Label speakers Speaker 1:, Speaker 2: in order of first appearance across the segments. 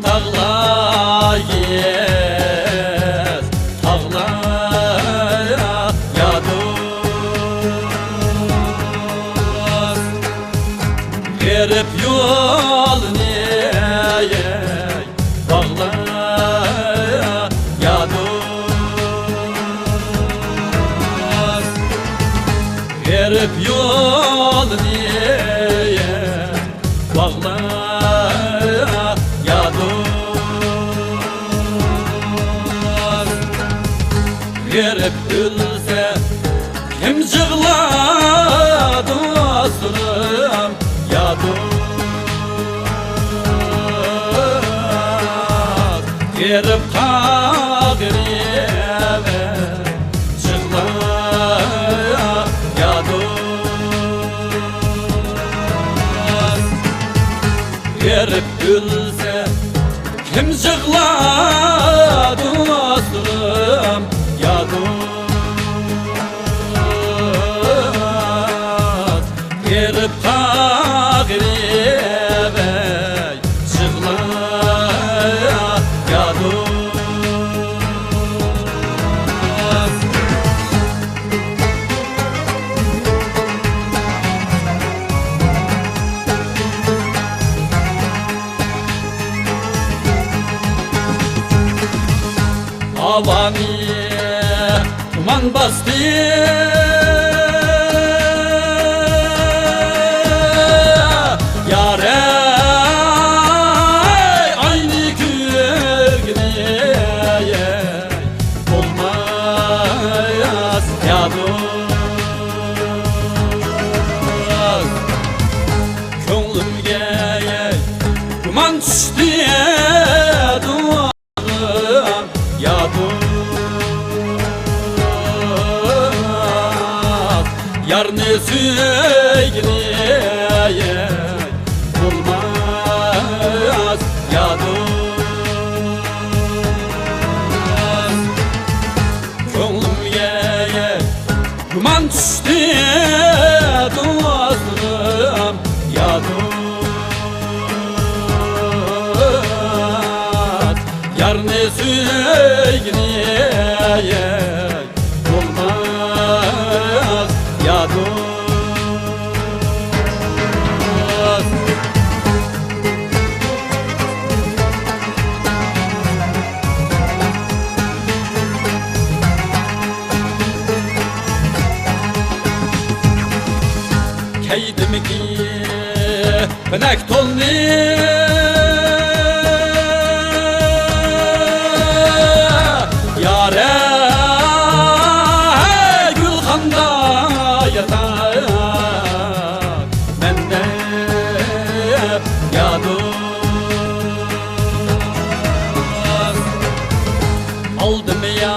Speaker 1: tağlar yer tağlar ya dost verip yol neye bağlar ya dost verip yol neye bağlar ya dost verip ölse kim cığlar dostum ya dost verip kagireve cığlar ya dost verip ölse kim cığlar dostum ya dost verip kagireve cığlar ya dost Havani tuman bastı yare aynı kürgüneye olmaz ya dost Könlümge tuman düştü ya dost yar ne söyleye olmaz ya dost Könlümge duman düştü dostum ya dost yar ne söyleye olmaz ya dost Keydim ki benek tolni yare gülxanda yatar mende ya dost aldım ya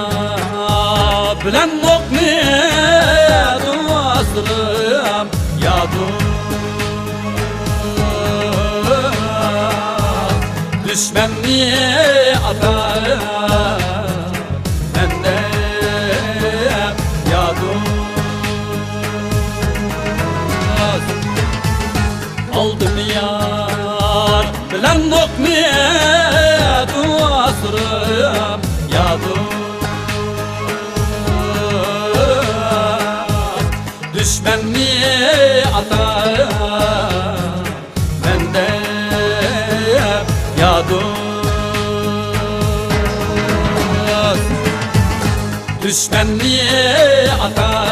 Speaker 1: bilen okni dostum ya dost düşmenni atar mende ya dost aldım yar bilen okni dostum ya dost düşmenni atar mende ya dost düşmenni atar